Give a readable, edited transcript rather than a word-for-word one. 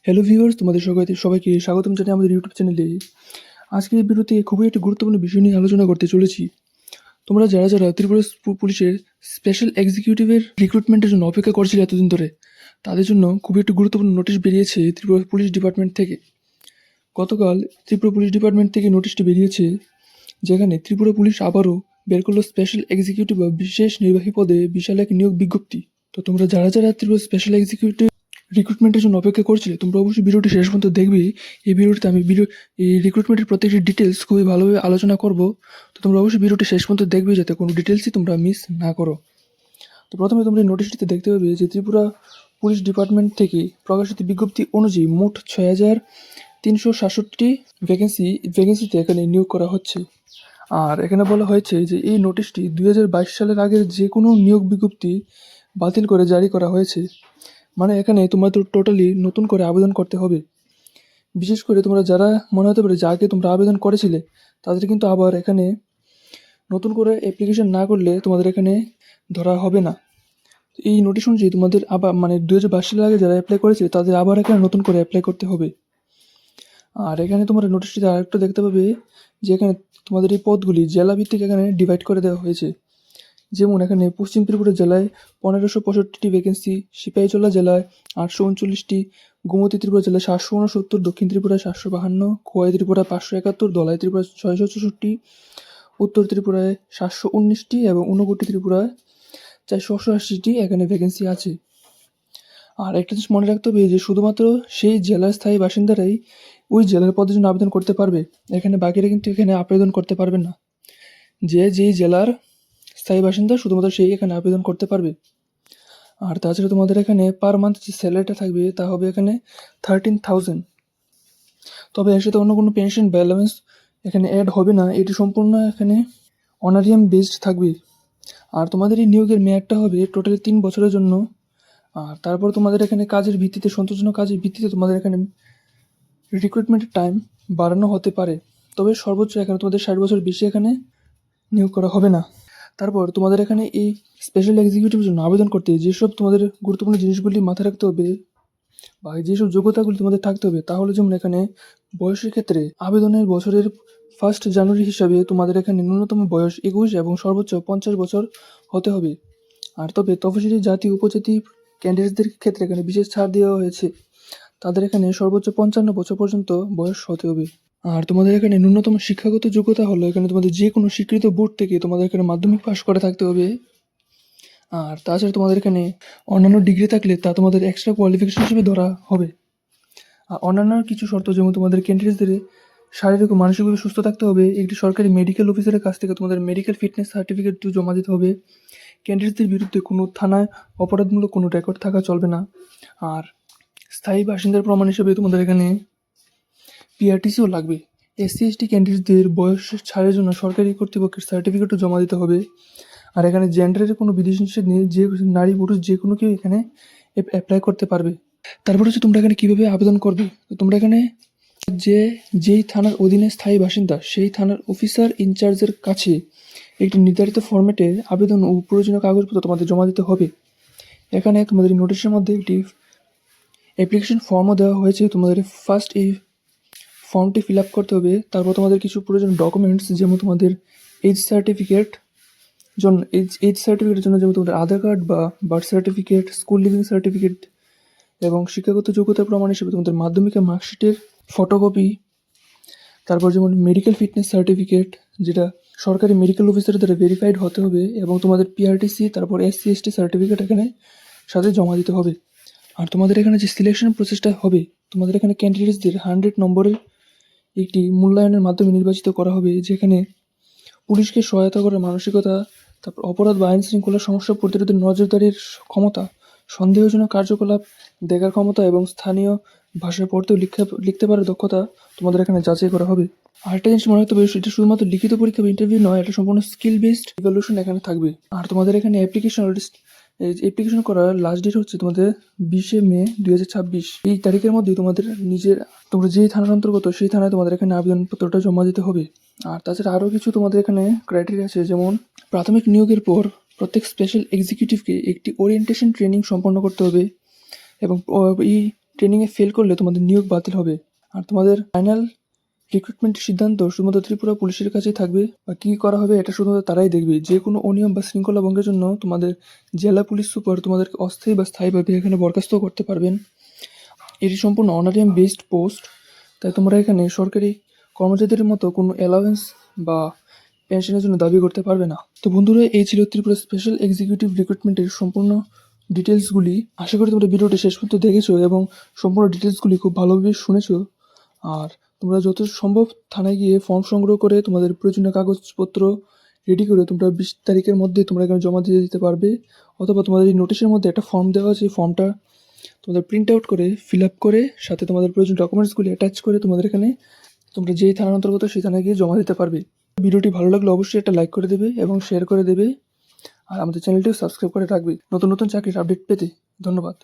Hello viewers, তোমাদের সবাইকে স্বাগতম জানাই আমাদের ইউটিউব চ্যানেলে। আজকের এই ভিডিওতে খুবই একটি গুরুত্বপূর্ণ বিষয় নিয়ে আলোচনা করতে চলেছি। তোমরা যারা ত্রিপুরা পুলিশের স্পেশাল এক্সিকিউটিভের রিক্রুটমেন্টের জন্য অপেক্ষা করছিলে এতদিন ধরে, তাদের জন্য খুবই একটি গুরুত্বপূর্ণ নোটিশ বেরিয়েছে ত্রিপুরা পুলিশ ডিপার্টমেন্ট থেকে। গতকাল ত্রিপুরা পুলিশ ডিপার্টমেন্ট থেকে নোটিশটি বেরিয়েছে, যেখানে ত্রিপুরা পুলিশ আবারও বের করলো স্পেশাল এক্সিকিউটিভ বা বিশেষ নির্বাহী পদে বিশাল এক নিয়োগ বিজ্ঞপ্তি। তো তোমরা যারা ত্রিপুরা স্পেশাল এক্সিকিউটিভ রিক্রুটমেন্টের জন্য অপেক্ষা করছিলে, তোমরা অবশ্যই ভিডিওটি শেষ পর্যন্ত দেখবে। এই ভিডিওটিতে আমি এই রিক্রুটমেন্টের প্রত্যেকটি ডিটেলস খুবই ভালোভাবে আলোচনা করব। তো তোমরা অবশ্যই ভিডিওটি শেষ পর্যন্ত দেখবে, যাতে কোনো ডিটেলসই তোমরা মিস না করো। তো প্রথমে তোমরা এই নোটিশটিতে দেখতে পাবে যে ত্রিপুরা পুলিশ ডিপার্টমেন্ট থেকে প্রকাশিত বিজ্ঞপ্তি অনুযায়ী মোট 6,367টি ভ্যাকেন্সিতে এখানে নিয়োগ করা হচ্ছে। আর এখানে বলা হয়েছে যে এই নোটিশটি 2022 সালের আগের যে কোনো নিয়োগ বিজ্ঞপ্তি বাতিল করে জারি করা হয়েছে। মানে এখানে তোমাদের টোটালি নতুন করে আবেদন করতে হবে। বিশেষ করে তোমরা যারা মনে হতে পারে যে আগে তোমরা আবেদন করেছিলে, তাদের কিন্তু আবার এখানে নতুন করে অ্যাপ্লিকেশন না করলে তোমাদের এখানে ধরা হবে না। এই নোটিশ অনুযায়ী তোমাদের আবার 2022 সালের আগে যারা অ্যাপ্লাই করেছে তাদের আবার এখানে নতুন করে অ্যাপ্লাই করতে হবে। আর এখানে তোমরা নোটিশটিতে আরেকটা দেখতে পাবে যে এখানে তোমাদের এই পদগুলি জেলা ভিত্তিক এখানে ডিভাইড করে দেওয়া হয়েছে। যেমন এখানে পশ্চিম ত্রিপুরা জেলায় 1565টি ভ্যাকেন্সি, সিপাহীজলা জেলায় 839টি, গোমতী ত্রিপুরা জেলায় 769, দক্ষিণ ত্রিপুরায় 752, খোয়াই ত্রিপুরা 571, ধলাই ত্রিপুরা 664, উত্তর ত্রিপুরায় 719টি এবং ঊনকোটি ত্রিপুরায় 488টি এখানে ভ্যাকেন্সি আছে। আর একটা জিনিস মনে রাখতে হবে যে শুধুমাত্র সেই জেলার স্থায়ী বাসিন্দারাই ওই জেলার পদের জন্য আবেদন করতে পারবে। এখানে বাকিরা কিন্তু এখানে আবেদন করতে পারবে না। যেই জেলার স্থায়ী বাসিন্দা শুধুমাত্র সেই এখানে আবেদন করতে পারবে। আর তাছাড়া তোমাদের এখানে পার মান্থ যে স্যালারিটা থাকবে তা হবে এখানে 13,000। তবে এর সাথে অন্য কোনো পেনশন বা অ্যালাউন্স এখানে অ্যাড হবে না, এটি সম্পূর্ণ এখানে অনারিয়াম বেসড থাকবে। আর তোমাদের এই নিয়োগের মেয়াদটা হবে টোটালি 3 বছরের জন্য। আর তারপর তোমাদের এখানে কাজের ভিত্তিতে, সন্তোষজনক কাজের ভিত্তিতে তোমাদের এখানে রিক্রুটমেন্টের টাইম বাড়ানো হতে পারে। তবে সর্বোচ্চ এখানে তোমাদের 60 বছর বেশি এখানে নিয়োগ করা হবে না। তারপর তোমাদের এখানে এই স্পেশাল এক্সিকিউটিভের জন্য আবেদন করতে যেসব তোমাদের গুরুত্বপূর্ণ জিনিসগুলি মাথায় রাখতে হবে বা যেসব যোগ্যতাগুলি তোমাদের থাকতে হবে, তাহলে যেমন এখানে বয়সের ক্ষেত্রে আবেদনের বছরের 1 জানুয়ারি হিসাবে তোমাদের এখানে ন্যূনতম বয়স 21 এবং সর্বোচ্চ 50 বছর হতে হবে। আর তবে তফসিলি জাতি উপজাতি ক্যান্ডিডেটদের ক্ষেত্রে এখানে বিশেষ ছাড় দেওয়া হয়েছে, তাদের এখানে সর্বোচ্চ 55 বছর পর্যন্ত বয়স হতে হবে। আর তোমাদের এখানে ন্যূনতম শিক্ষাগত যোগ্যতা হলো এখানে তোমাদের যে কোনো স্বীকৃত বোর্ড থেকে তোমাদের এখানে মাধ্যমিক পাস করে থাকতে হবে। আর তাছাড়া তোমাদের এখানে অন্যান্য ডিগ্রি থাকলে তা তোমাদের এক্সট্রা কোয়ালিফিকেশন হিসেবে ধরা হবে। আর অন্যান্য কিছু শর্ত, যেমন তোমাদের ক্যান্ডিডেটদের শারীরিক ও মানসিকভাবে সুস্থ থাকতে হবে, একটি সরকারি মেডিকেল অফিসারের কাছ থেকে তোমাদের মেডিকেল ফিটনেস সার্টিফিকেট জমা দিতে হবে, ক্যান্ডিডেটদের বিরুদ্ধে কোনো থানায় অপরাধমূলক কোনো রেকর্ড থাকা চলবে না। আর স্থায়ী বাসিন্দার প্রমাণ হিসেবে তোমাদের এখানে পিআরটিসিও লাগবে। SC/ST ক্যান্ডিডেটদের বয়স ছাড়ের জন্য সরকারি কর্তৃপক্ষের সার্টিফিকেটও জমা দিতে হবে। আর এখানে জেন্ডারের কোনো বিধিনিষেধ নেই, যে নারী পুরুষ যে কোনো কেউ এখানে অ্যাপ্লাই করতে পারবে। তারপর হচ্ছে তোমরা এখানে কীভাবে আবেদন করবে। তো তোমরা এখানে যেই থানার অধীনে স্থায়ী বাসিন্দা সেই থানার অফিসার ইনচার্জের কাছে একটি নির্ধারিত ফরম্যাটে আবেদন ও প্রয়োজনীয় কাগজপত্র তোমাদের জমা দিতে হবে। এখানে তোমাদের নোটিশের মধ্যে একটি অ্যাপ্লিকেশন ফর্মও দেওয়া হয়েছে। তোমাদের ফার্স্ট এই ফর্মটি ফিল আপ করতে হবে। তারপর তোমাদের কিছু প্রয়োজনীয় ডকুমেন্টস, যেমন তোমাদের এজ সার্টিফিকেটের জন্য যেমন তোমাদের আধার কার্ড বা birth certificate, school living certificate এবং শিক্ষাগত যোগ্যতার প্রমাণ হিসেবে তোমাদের মাধ্যমিকের মার্কশিটের ফটোকপি। তারপর যেমন মেডিকেল ফিটনেস সার্টিফিকেট, যেটা সরকারি মেডিকেল অফিসারের দ্বারা ভেরিফাইড হতে হবে, এবং তোমাদের পিআরটিসি, তারপর SC/ST সার্টিফিকেট এখানে সাথে জমা দিতে হবে। আর তোমাদের এখানে যে সিলেকশন প্রসেসটা হবে, তোমাদের এখানে ক্যান্ডিডেটসদের 100 নম্বরের একটি মূল্যায়নের মাধ্যমে নির্বাচিত করা হবে, যেখানে পুলিশকে সহায়তা করার মানসিকতা, তারপর অপরাধ বা আইন শৃঙ্খলা সমস্যা প্রতিরোধে নজরদারির ক্ষমতা, সন্দেহজনক কার্যকলাপ দেখার ক্ষমতা এবং স্থানীয় ভাষায় পড়তেও লিখতে পারার দক্ষতা তোমাদের এখানে যাচাই করা হবে। আরেকটা জিনিস মনে রাখতে হবে, এটা শুধুমাত্র লিখিত পরীক্ষা বা ইন্টারভিউ নয়, এটা সম্পূর্ণ স্কিল বেসড ইভ্যালুয়েশন এখানে থাকবে। আর তোমাদের এখানে অ্যাপ্লিকেশন করার লাস্ট ডেট হচ্ছে তোমাদের 20 মে 2026। এই তারিখের মধ্যে তোমরা যেই থানার অন্তর্গত সেই থানায় তোমাদের এখানে আবেদনপত্রটা জমা দিতে হবে। আর তাছাড়া আরও কিছু তোমাদের এখানে ক্রাইটেরিয়া আছে, যেমন প্রাথমিক নিয়োগের পর প্রত্যেক স্পেশাল এক্সিকিউটিভকে একটি ওরিয়েন্টেশন ট্রেনিং সম্পন্ন করতে হবে, এবং এই ট্রেনিংয়ে ফেল করলে তোমাদের নিয়োগ বাতিল হবে। আর তোমাদের ফাইনাল রিক্রুটমেন্টের সিদ্ধান্ত শুধুমাত্র ত্রিপুরা পুলিশের কাছেই থাকবে, বা কী করা হবে এটা শুধুমাত্র তারাই দেখবে। যে কোনো অনিয়ম বা শৃঙ্খলা ভঙ্গের জন্য তোমাদের জেলা পুলিশ সুপার তোমাদেরকে অস্থায়ী বা স্থায়ীভাবে এখানে বরখাস্ত করতে পারবেন। এটি সম্পূর্ণ অনারিয়াম বেসড পোস্ট, তাই তোমরা এখানে সরকারি কর্মচারীদের মতো কোনো অ্যালাওয়েন্স বা পেনশনের জন্য দাবি করতে পারবে না। তো বন্ধুরা, এই ছিল ত্রিপুরা স্পেশাল এক্সিকিউটিভ রিক্রুটমেন্টের সম্পূর্ণ ডিটেলসগুলি। আশা করি তোমরা ভিডিওটি শেষ পর্যন্ত দেখেছো এবং সম্পূর্ণ ডিটেলসগুলি খুব ভালোভাবে শুনেছো। আর তোমরা যত সম্ভব থানায় গিয়ে ফর্ম সংগ্রহ করে তোমাদের প্রয়োজনীয় কাগজপত্র রেডি করে তোমরা 20 তারিখের মধ্যে তোমরা এখানে জমা দিয়ে দিতে পারবে। অথবা তোমাদের এই নোটিশের মধ্যে একটা ফর্ম দেওয়া আছে, ফর্মটা তোমাদের প্রিন্ট আউট করে ফিল আপ করে সাথে তোমাদের প্রয়োজনীয় ডকুমেন্টসগুলি অ্যাটাচ করে তোমাদের এখানে তোমরা যেই থানার অন্তর্গত সেই থানায় গিয়ে জমা দিতে পারবে। ভিডিওটি ভালো লাগলে অবশ্যই একটা লাইক করে দেবে এবং শেয়ার করে দেবে। আর আমাদের চ্যানেলটিও সাবস্ক্রাইব করে রাখবে নতুন নতুন চাকরির আপডেট পেতে। ধন্যবাদ।